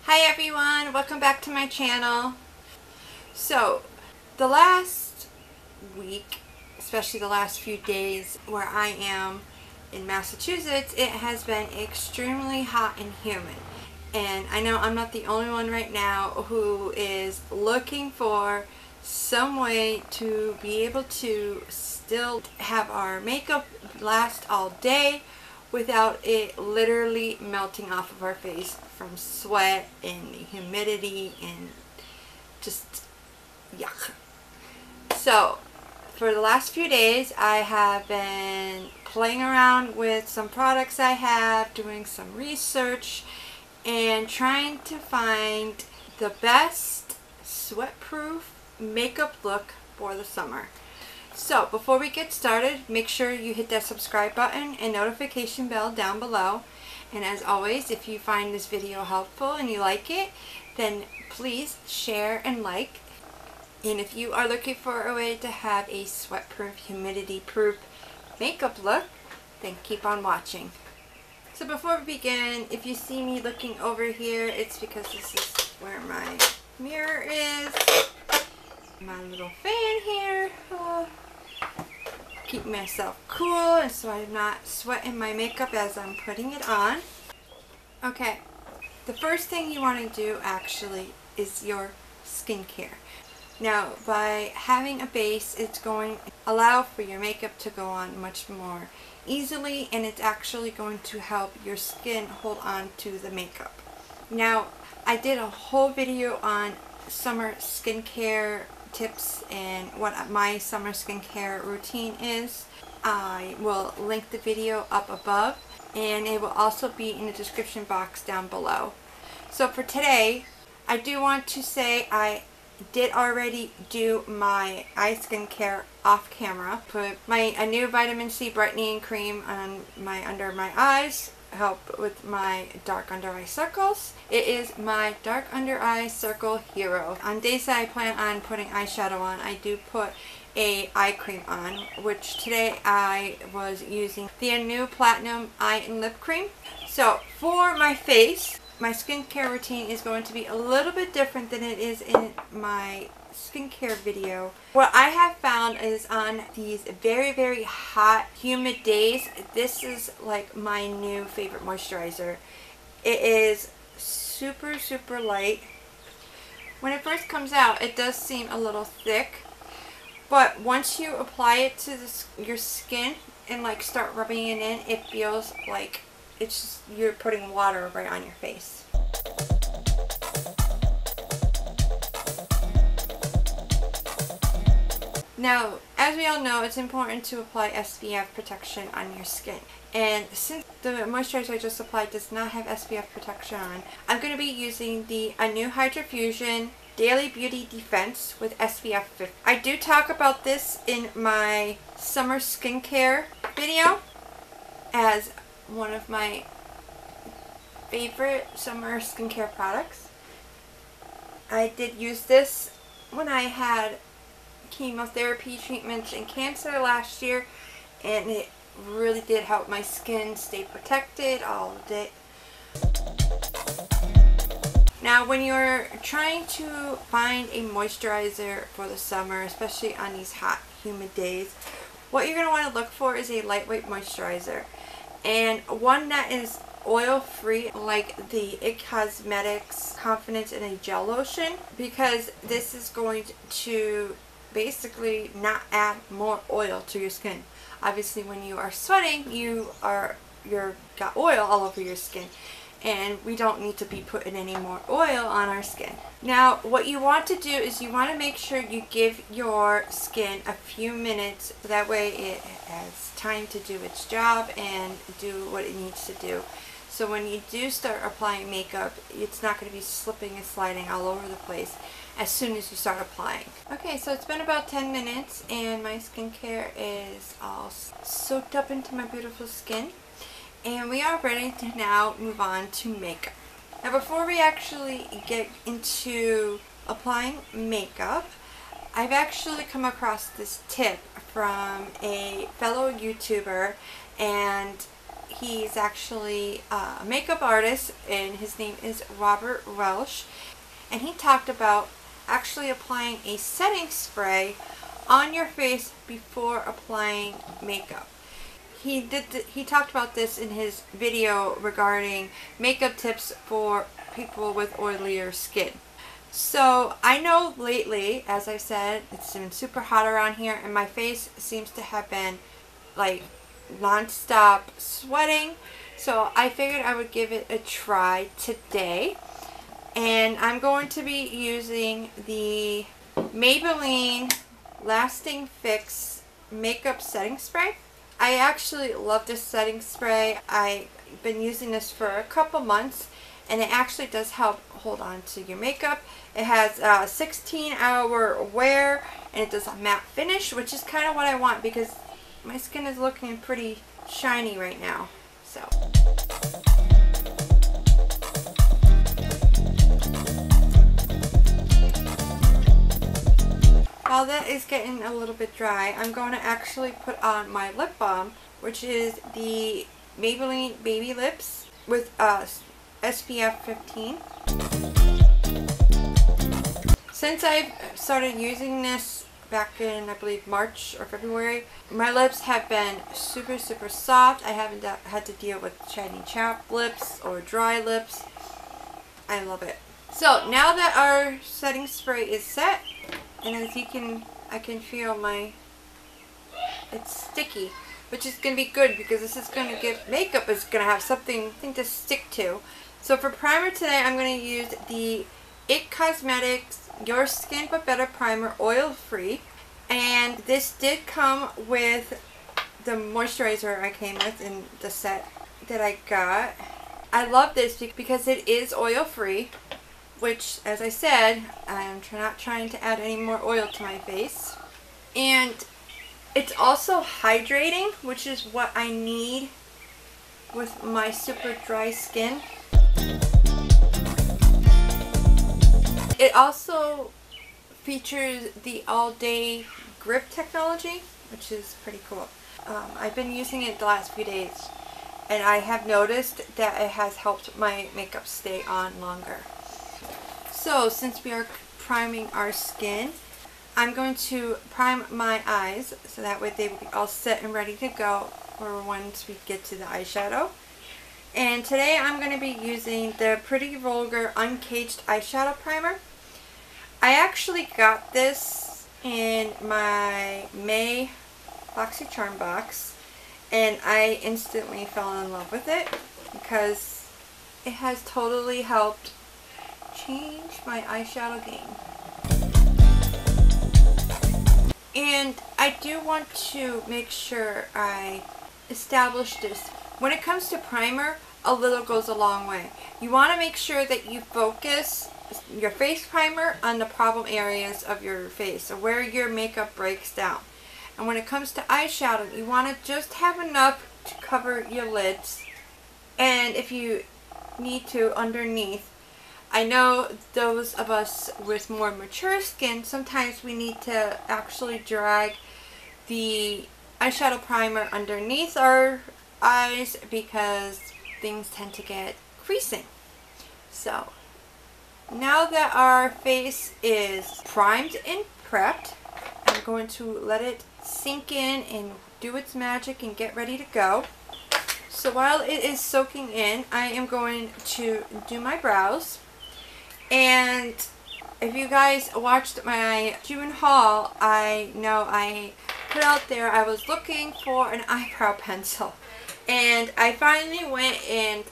Hi everyone, welcome back to my channel. So, the last week, especially the last few days where I am in Massachusetts, it has been extremely hot and humid. And I know I'm not the only one right now who is looking for some way to be able to still have our makeup last all day without it literally melting off of our face from sweat and the humidity and just yuck. So for the last few days I have been playing around with some products I have, doing some research and trying to find the best sweat-proof makeup look for the summer. So before we get started, make sure you hit that subscribe button and notification bell down below. And as always, if you find this video helpful and you like it, then please share and like. And if you are looking for a way to have a sweat-proof, humidity-proof makeup look, then keep on watching. So before we begin, if you see me looking over here, it's because this is where my mirror is. My little fan here. Keep myself cool and so I'm not sweating my makeup as I'm putting it on. Okay, the first thing you want to do actually is your skincare. Now, by having a base, it's going to allow for your makeup to go on much more easily, and it's actually going to help your skin hold on to the makeup. Now, I did a whole video on summer skincare tips and what my summer skincare routine is. I will link the video up above and it will also be in the description box down below. So for today, I do want to say I did already do my eye skincare off camera. Put a new vitamin C brightening cream on under my eyes, help with my dark under eye circles. It is my dark under eye circle hero. On days that I plan on putting eyeshadow on, I do put a eye cream on, which today I was using the new platinum eye and lip cream. So for my face, my skincare routine is going to be a little bit different than it is in my skincare video. What I have found is on these very, very hot, humid days, this is like my new favorite moisturizer. It is super, super light. When it first comes out, it does seem a little thick, but once you apply it to your skin and like start rubbing it in, it feels like it's just you're putting water right on your face. Now, as we all know, it's important to apply SPF protection on your skin. And since the moisturizer I just applied does not have SPF protection on, I'm going to be using the new Hydrofusion Daily Beauty Defense with SPF 50. I do talk about this in my summer skincare video as one of my favorite summer skincare products. I did use this when I had chemotherapy treatments and cancer last year, and it really did help my skin stay protected all day. Now, when you're trying to find a moisturizer for the summer, especially on these hot, humid days, what you're going to want to look for is a lightweight moisturizer, and one that is oil-free, like the IT Cosmetics Confidence in a Gel Lotion, because this is going to basically not add more oil to your skin. Obviously, when you are sweating, you've got oil all over your skin, and we don't need to be putting any more oil on our skin. Now, what you want to do is you want to make sure you give your skin a few minutes, so that way it has time to do its job and do what it needs to do. So when you do start applying makeup, it's not going to be slipping and sliding all over the place as soon as you start applying. Okay, so it's been about 10 minutes and my skincare is all soaked up into my beautiful skin. And we are ready to now move on to makeup. Now, before we actually get into applying makeup, I've actually come across this tip from a fellow YouTuber, and He's actually a makeup artist, and his name is Robert Welsh. And he talked about actually applying a setting spray on your face before applying makeup. He talked about this in his video regarding makeup tips for people with oilier skin. So I know lately, as I said, it's been super hot around here, and my face seems to have been like non-stop sweating. So I figured I would give it a try today. And I'm going to be using the Maybelline Lasting Fix Makeup Setting Spray. I actually love this setting spray. I've been using this for a couple months, and it actually does help hold on to your makeup. It has a 16-hour wear, and it does a matte finish, which is kind of what I want because my skin is looking pretty shiny right now. So while that is getting a little bit dry, I'm going to actually put on my lip balm, which is the Maybelline Baby Lips with SPF 15. Since I've started using this back in, I believe, March or February, my lips have been super soft. I haven't had to deal with shiny chapped lips or dry lips. I love it. So now that our setting spray is set, and as I can feel it's sticky, which is going to be good because this is going to give makeup is going to have something to stick to. So for primer today, I'm going to use the IT Cosmetics Your Skin But Better Primer Oil Free, and this did come with the moisturizer I came with in the set that I got. I love this because it is oil free, which, as I said, I'm not trying to add any more oil to my face. And it's also hydrating, which is what I need with my super dry skin. It also features the all-day grip technology, which is pretty cool. I've been using it the last few days, and I have noticed that it has helped my makeup stay on longer. So since we are priming our skin, I'm going to prime my eyes so that way they will be all set and ready to go for once we get to the eyeshadow. And today I'm going to be using the Pretty Vulgar Uncaged Eyeshadow Primer. I actually got this in my May BoxyCharm box, and I instantly fell in love with it because it has totally helped change my eyeshadow game. And I do want to make sure I establish this. When it comes to primer, a little goes a long way. You want to make sure that you focus your face primer on the problem areas of your face, or where your makeup breaks down. And when it comes to eyeshadow, you want to just have enough to cover your lids, and if you need to, underneath. I know those of us with more mature skin, sometimes we need to actually drag the eyeshadow primer underneath our eyes because things tend to get creasing. So now that our face is primed and prepped, I'm going to let it sink in and do its magic and get ready to go. So while it is soaking in, I am going to do my brows. And if you guys watched my June haul, I know I put out there I was looking for an eyebrow pencil. And I finally went and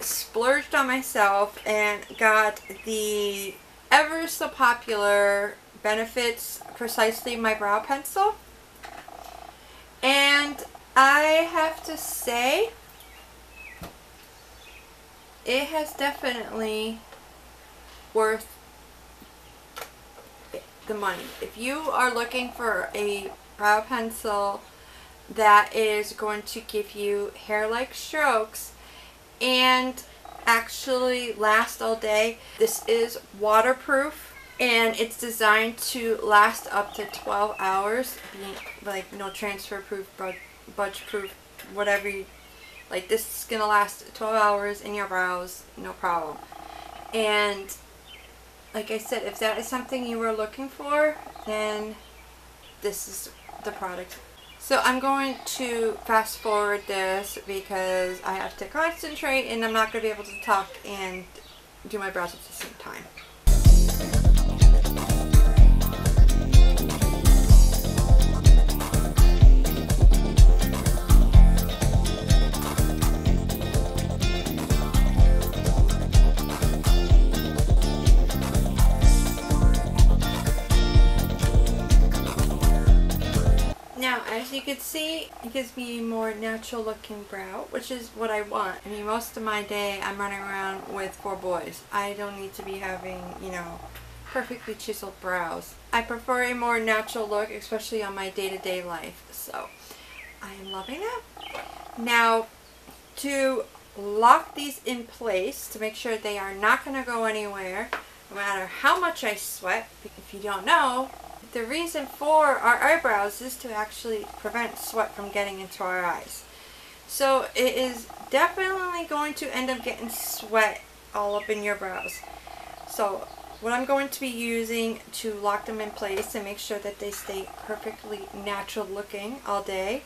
splurged on myself and got the ever so popular Benefits Precisely My Brow Pencil. And I have to say, it has definitely worth the money. If you are looking for a brow pencil that is going to give you hair-like strokes and actually last all day, this is waterproof and it's designed to last up to 12 hours, being like no transfer proof, budge proof, whatever you, Like, this is gonna last 12 hours in your brows, no problem. And like I said, if that is something you were looking for, then this is the product. So I'm going to fast forward this because I have to concentrate and I'm not going to be able to talk and do my brows at the same time. Now, as you can see, it gives me a more natural looking brow, which is what I want. I mean, most of my day I'm running around with 4 boys. I don't need to be having, you know, perfectly chiseled brows. I prefer a more natural look, especially on my day-to-day life. So, I am loving that. Now, to lock these in place, to make sure they are not going to go anywhere, no matter how much I sweat, if you don't know, the reason for our eyebrows is to actually prevent sweat from getting into our eyes. So it is definitely going to end up getting sweat all up in your brows. So what I'm going to be using to lock them in place and make sure that they stay perfectly natural looking all day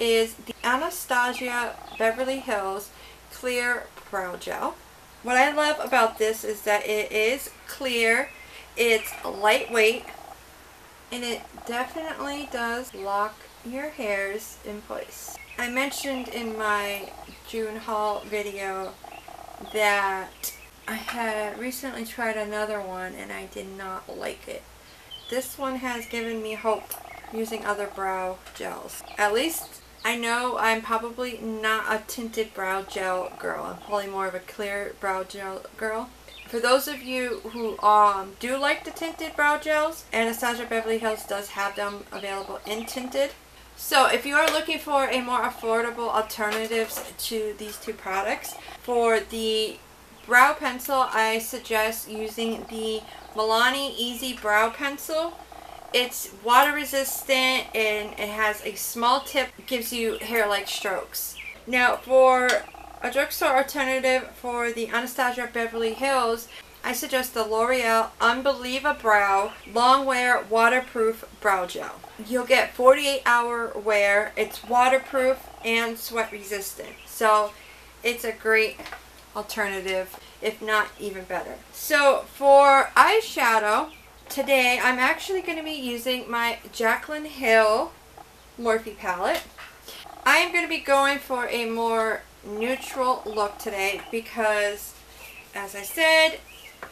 is the Anastasia Beverly Hills Clear Brow Gel. What I love about this is that it is clear, it's lightweight, and it definitely does lock your hairs in place. I mentioned in my June haul video that I had recently tried another one and I did not like it. This one has given me hope using other brow gels. At least I know I'm probably not a tinted brow gel girl. I'm probably more of a clear brow gel girl. For those of you who do like the tinted brow gels, Anastasia Beverly Hills does have them available in tinted. So if you are looking for a more affordable alternatives to these two products, for the brow pencil, I suggest using the Milani Easy Brow Pencil. It's water resistant and it has a small tip, it gives you hair-like strokes. Now for a drugstore alternative for the Anastasia Beverly Hills, I suggest the L'Oreal Unbelieva Brow Long Wear Waterproof Brow Gel. You'll get 48-hour wear, it's waterproof and sweat resistant. So it's a great alternative, if not even better. So for eyeshadow, today I'm actually going to be using my Jaclyn Hill Morphe palette. I am going to be going for a more neutral look today because, as I said,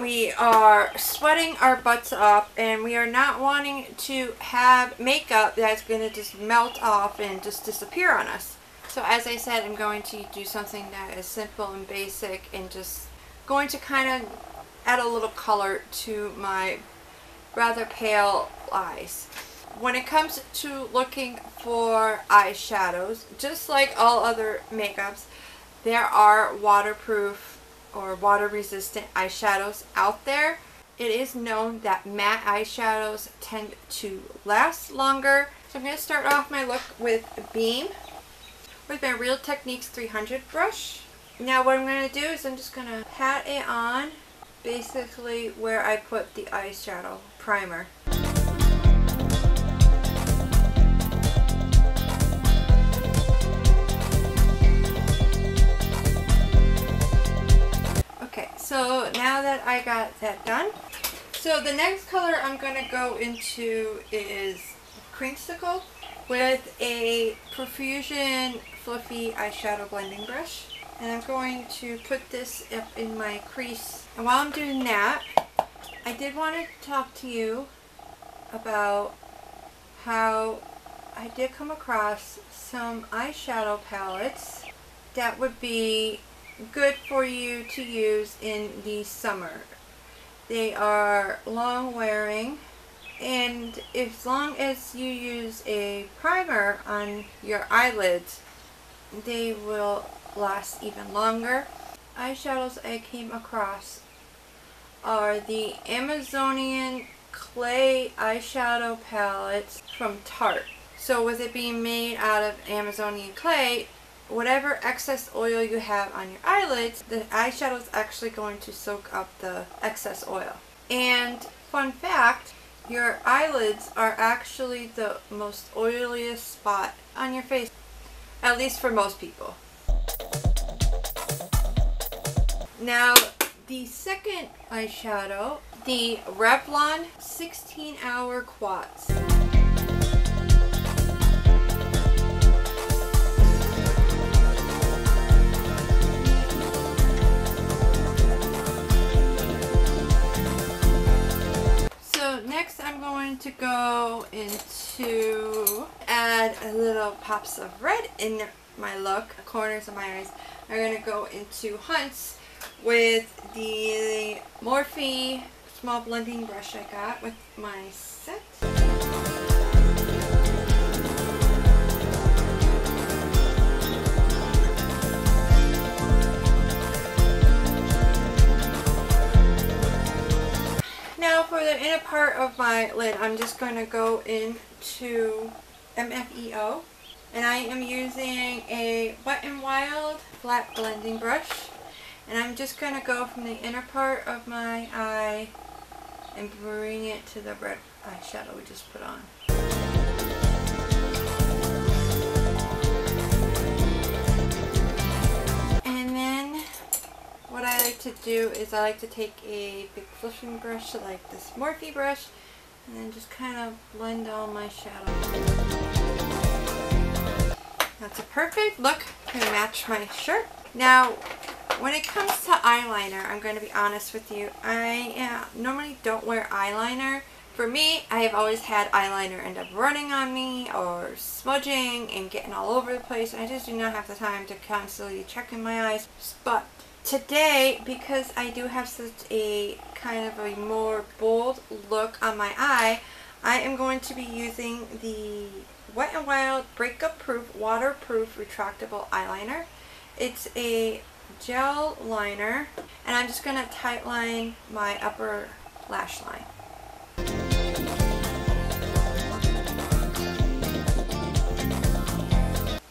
we are sweating our butts up and we are not wanting to have makeup that's going to just melt off and just disappear on us. So as I said, I'm going to do something that is simple and basic and just going to kind of add a little color to my rather pale eyes. When it comes to looking for eyeshadows, just like all other makeups, there are waterproof or water resistant eyeshadows out there. It is known that matte eyeshadows tend to last longer. So I'm going to start off my look with Beam with my Real Techniques 300 brush. Now what I'm going to do is I'm just going to pat it on basically where I put the eyeshadow primer. Okay, so now that I got that done, so the next color I'm going to go into is Creamsicle with a Profusion Fluffy Eyeshadow Blending Brush. And I'm going to put this up in my crease. And while I'm doing that, I did want to talk to you about how I did come across some eyeshadow palettes that would be good for you to use in the summer. They are long wearing, and as long as you use a primer on your eyelids, they will last even longer. Eyeshadows I came across are the Amazonian Clay eyeshadow palettes from Tarte. So with it being made out of Amazonian clay, whatever excess oil you have on your eyelids, the eyeshadow is actually going to soak up the excess oil. And fun fact, your eyelids are actually the most oiliest spot on your face, at least for most people. Now, the second eyeshadow, the Revlon 16-Hour Quads. So next I'm going to go into add a little pops of red in my look, corners of my eyes. I'm going to go into Hunts with the Morphe small blending brush I got with my set. Now for the inner part of my lid, I'm just going to go into MFEO, and I am using a Wet n Wild flat blending brush. And I'm just going to go from the inner part of my eye and bring it to the red eyeshadow we just put on. And then what I like to do is I like to take a big fluffing brush like this Morphe brush and then just kind of blend all my shadow. That's a perfect look to match my shirt. Now, when it comes to eyeliner, I'm going to be honest with you, I normally don't wear eyeliner. For me, I have always had eyeliner end up running on me or smudging and getting all over the place. I just do not have the time to constantly check in my eyes. But today, because I do have such a kind of a more bold look on my eye, I am going to be using the Wet n Wild Breakup Proof Waterproof Retractable Eyeliner. It's a gel liner, and I'm just going to tight line my upper lash line.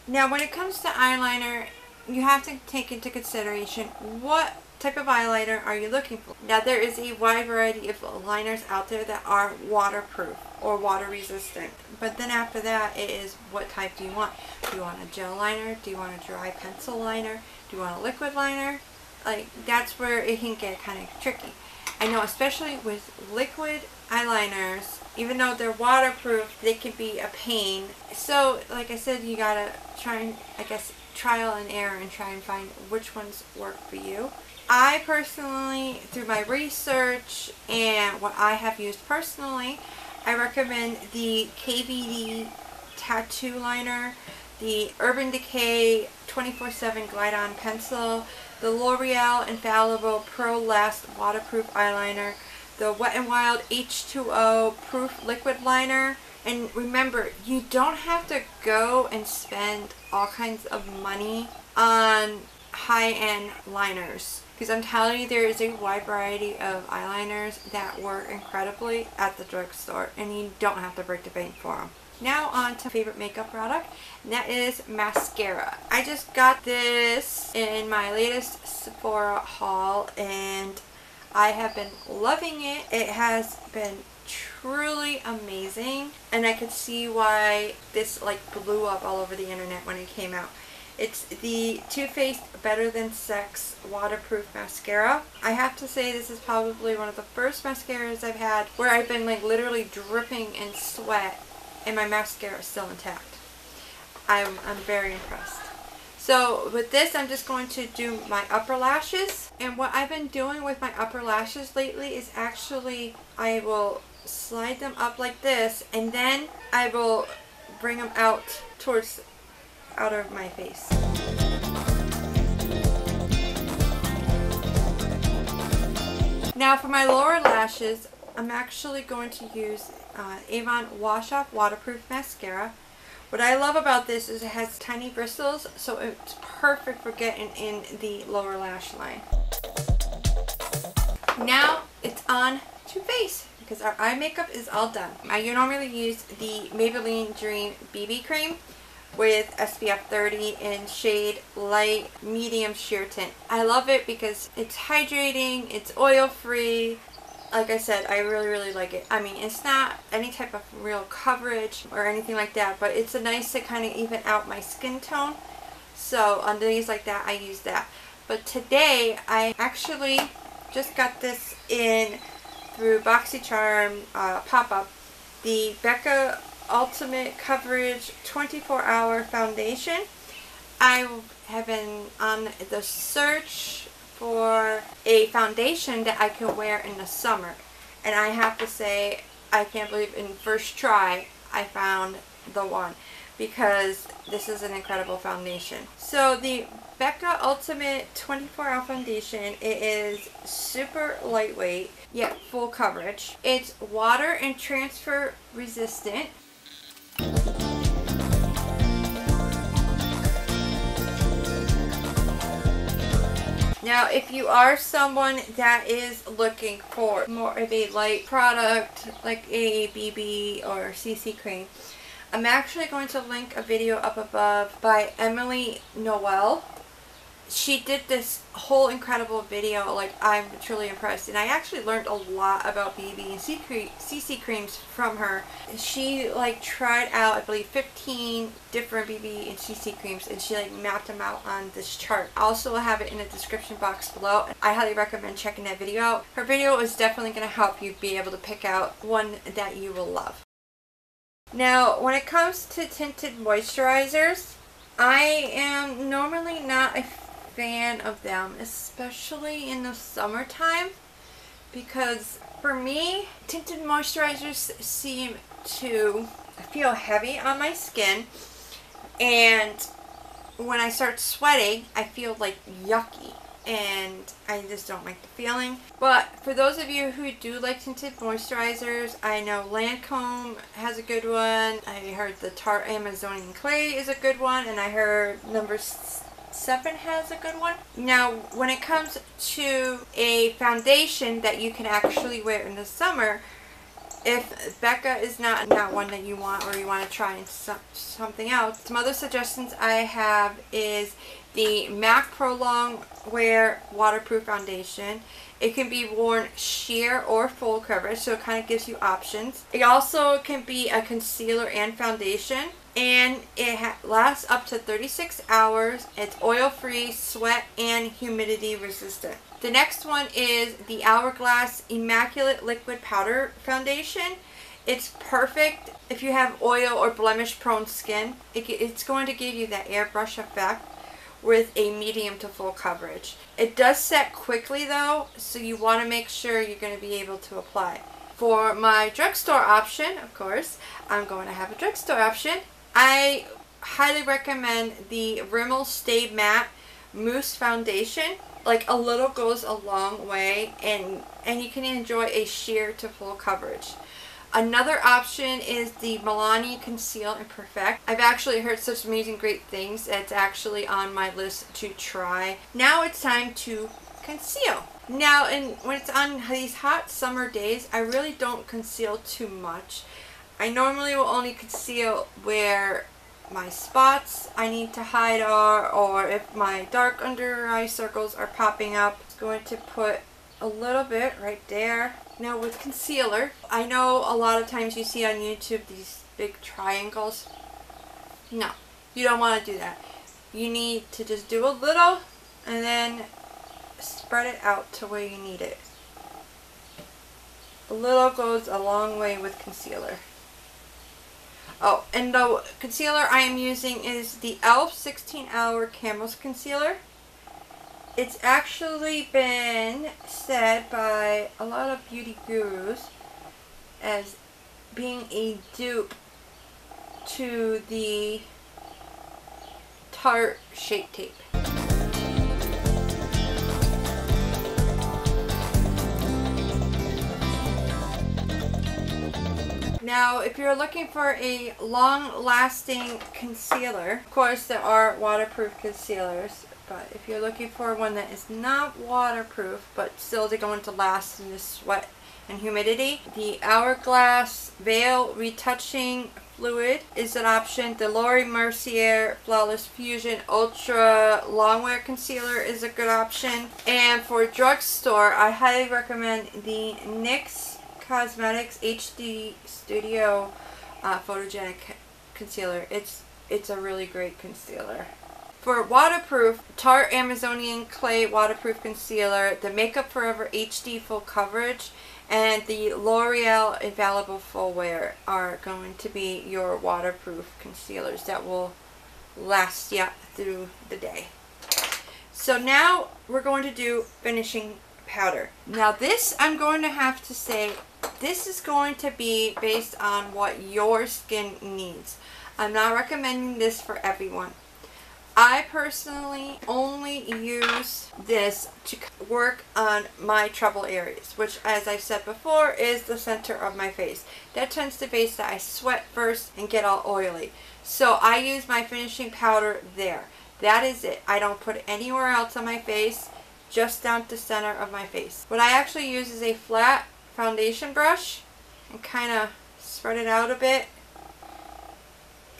Now when it comes to eyeliner, you have to take into consideration what type of eyeliner are you looking for. Now there is a wide variety of liners out there that are waterproof or water resistant, but then after that it is what type do you want. Do you want a gel liner? Do you want a dry pencil liner? Do you want a liquid liner? Like, that's where it can get kind of tricky. I know, especially with liquid eyeliners, even though they're waterproof, they can be a pain. So like I said, you gotta try and, I guess, trial and error and try and find which ones work for you. I personally, through my research and what I have used personally, I recommend the KVD Tattoo Liner, the Urban Decay 24/7 Glide On Pencil, the L'Oreal Infallible Pro Last Waterproof Eyeliner, the Wet n Wild H2O Proof Liquid Liner. And remember, you don't have to go and spend all kinds of money on high-end liners, because I'm telling you, there is a wide variety of eyeliners that work incredibly at the drugstore, and you don't have to break the bank for them. Now on to favorite makeup product, and that is mascara. I just got this in my latest Sephora haul, and I have been loving it. It has been truly amazing, and I could see why this like blew up all over the internet when it came out. It's the Too Faced Better Than Sex Waterproof Mascara. I have to say, this is probably one of the first mascaras I've had where I've been like literally dripping in sweat and my mascara is still intact. I'm very impressed. So with this, I'm just going to do my upper lashes. And what I've been doing with my upper lashes lately is actually I will slide them up like this, and then I will bring them out towards out of my face. Now for my lower lashes, I'm actually going to use Avon Wash Off Waterproof Mascara. What I love about this is it has tiny bristles, so it's perfect for getting in the lower lash line. Now it's on to face, because our eye makeup is all done. I normally use the Maybelline Dream BB Cream, with SPF 30 in shade light medium sheer tint. I love it because it's hydrating, it's oil free. Like I said, I really like it. I mean, it's not any type of real coverage or anything like that, but it's a nice to kind of even out my skin tone. So on days like that, I use that. But today, I actually just got this in through BoxyCharm pop-up. The Becca Ultimate Coverage 24-Hour Foundation. I have been on the search for a foundation that I can wear in the summer. And I have to say, I can't believe in first try, I found the one. Because this is an incredible foundation. So the Becca Ultimate 24-Hour Foundation, it is super lightweight, yet full coverage. It's water and transfer resistant. Now, if you are someone that is looking for more of a light product, like a BB or CC cream, I'm actually going to link a video up above by Emily Noel. She did this whole incredible video. Like, I'm truly impressed, and I actually learned a lot about BB and CC creams from her. She like tried out, I believe, 15 different BB and CC creams, and she like mapped them out on this chart. I also have it in the description box below. I highly recommend checking that video out. Her video is definitely going to help you be able to pick out one that you will love. Now, when it comes to tinted moisturizers, I am normally not a fan of them, especially in the summertime, because for me, tinted moisturizers seem to feel heavy on my skin, and when I start sweating, I feel like yucky. And I just don't like the feeling. But for those of you who do like tinted moisturizers, I know Lancome has a good one. I heard the Tarte Amazonian Clay is a good one, and I heard number 7 has a good one. Now, when it comes to a foundation that you can actually wear in the summer, if Becca is not one that you want, or you want to try something else, some other suggestions I have is the MAC Pro Long Wear Waterproof Foundation. It can be worn sheer or full coverage, so it kind of gives you options. It also can be a concealer and foundation, and it lasts up to 36 hours. It's oil-free, sweat, and humidity resistant. The next one is the Hourglass Immaculate Liquid Powder Foundation. It's perfect if you have oil or blemish prone skin. It's going to give you that airbrush effect with a medium to full coverage. It does set quickly though, so you want to make sure you're going to be able to apply. For my drugstore option, of course, I'm going to have a drugstore option. I highly recommend the Rimmel Stay Matte Mousse Foundation. Like, a little goes a long way, and you can enjoy a sheer to full coverage. Another option is the Milani Conceal and Perfect. I've actually heard such amazing great things. It's actually on my list to try. Now it's time to conceal. Now, when it's on these hot summer days, I really don't conceal too much. I normally will only conceal where my spots I need to hide are, or if my dark under eye circles are popping up. I'm going to put a little bit right there. Now with concealer, I know a lot of times you see on YouTube these big triangles. No, you don't want to do that. You need to just do a little and then spread it out to where you need it. A little goes a long way with concealer. Oh, and the concealer I am using is the e.l.f. 16-Hour Camo Concealer. It's actually been said by a lot of beauty gurus as being a dupe to the Tarte Shape Tape. Now, if you're looking for a long-lasting concealer, of course there are waterproof concealers. But if you're looking for one that is not waterproof but still going to last in the sweat and humidity, the Hourglass Veil Retouching Fluid is an option. The Laura Mercier Flawless Fusion Ultra Longwear Concealer is a good option. And for drugstore, I highly recommend the NYX Cosmetics HD Studio Photogenic Concealer. It's a really great concealer. For waterproof, Tarte Amazonian Clay Waterproof Concealer, the Makeup Forever HD Full Coverage, and the L'Oreal Infallible Full Wear are going to be your waterproof concealers that will last you through the day. So now we're going to do finishing powder. Now this, I'm going to have to say, this is going to be based on what your skin needs. I'm not recommending this for everyone. I personally only use this to work on my trouble areas, which, as I've said before, is the center of my face. That tends to be that I sweat first and get all oily. So I use my finishing powder there. That is it. I don't put it anywhere else on my face, just down the center of my face. What I actually use is a flat foundation brush and kind of spread it out a bit.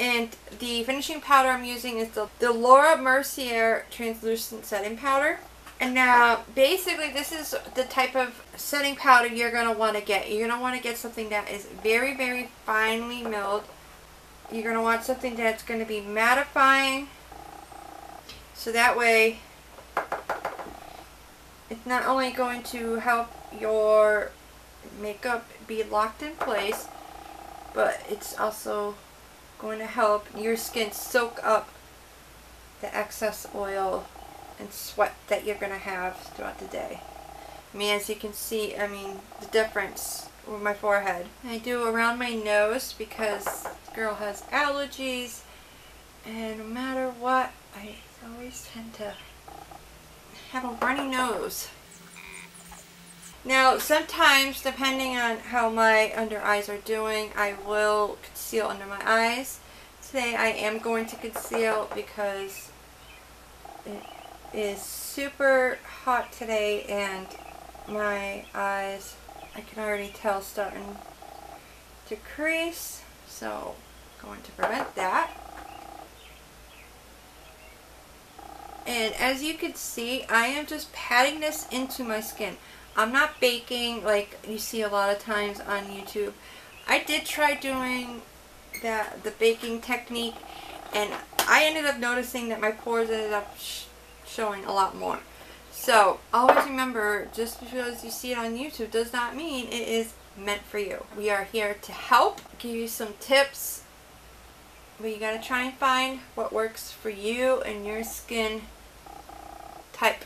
And the finishing powder I'm using is the Laura Mercier Translucent Setting Powder. And now, basically, this is the type of setting powder you're going to want to get. You're going to want to get something that is very, very finely milled. You're going to want something that's going to be mattifying. So that way, it's not only going to help your makeup be locked in place, but it's also going to help your skin soak up the excess oil and sweat that you're going to have throughout the day. I mean, as you can see, the difference with my forehead. I do around my nose because this girl has allergies, and no matter what, I always tend to have a runny nose. Now, sometimes, depending on how my under eyes are doing, I will conceal under my eyes. Today I am going to conceal because it is super hot today and my eyes, I can already tell, starting to crease. So I'm going to prevent that. And as you can see, I am just patting this into my skin. I'm not baking like you see a lot of times on YouTube. I did try doing the baking technique, and I ended up noticing that my pores ended up showing a lot more. So always remember, just because you see it on YouTube does not mean it is meant for you. We are here to help, give you some tips, but you gotta try and find what works for you and your skin type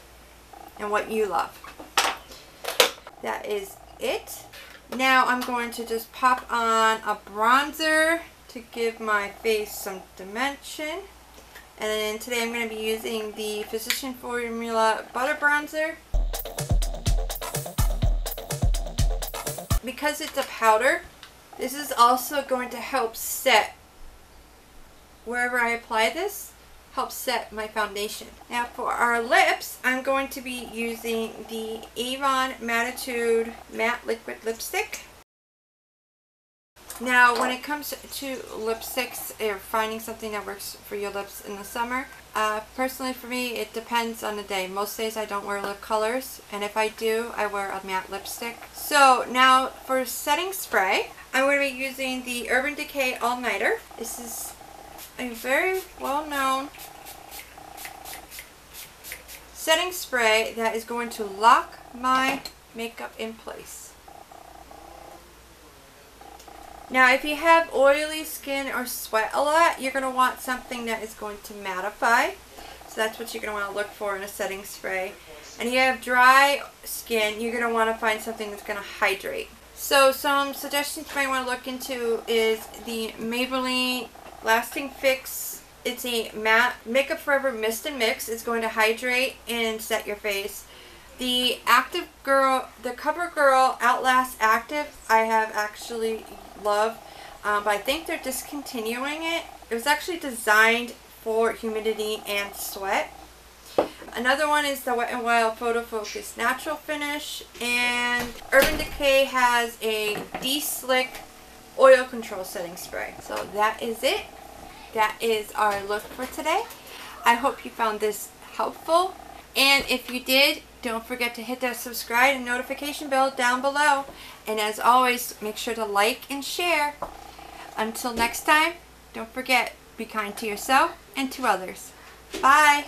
and what you love. That is it. Now I'm going to just pop on a bronzer to give my face some dimension. And then today I'm going to be using the Physician Formula Butter Bronzer. Because it's a powder, this is also going to help set wherever I apply this. Help set my foundation. Now for our lips, I'm going to be using the Avon Mattitude Matte Liquid Lipstick. Now when it comes to lipsticks, or finding something that works for your lips in the summer, personally for me it depends on the day. Most days I don't wear lip colors, and if I do, I wear a matte lipstick. So now for setting spray, I'm going to be using the Urban Decay All Nighter. This is a very well-known setting spray that is going to lock my makeup in place. Now if you have oily skin or sweat a lot, you're going to want something that is going to mattify. So that's what you're going to want to look for in a setting spray. And if you have dry skin, you're going to want to find something that's going to hydrate. So some suggestions you might want to look into is the Maybelline Lasting Fix. It's a matte Makeup Forever Mist and Mix. It's going to hydrate and set your face. The CoverGirl Outlast Active I have actually loved, but I think they're discontinuing it. It was actually designed for humidity and sweat. Another one is the Wet n Wild Photo Focus Natural Finish, and Urban Decay has a De-Slick Oil Control Setting Spray. So that is it. That is our look for today. I hope you found this helpful, and if you did, don't forget to hit that subscribe and notification bell down below. And as always, make sure to like and share. Until next time, don't forget, be kind to yourself and to others. Bye!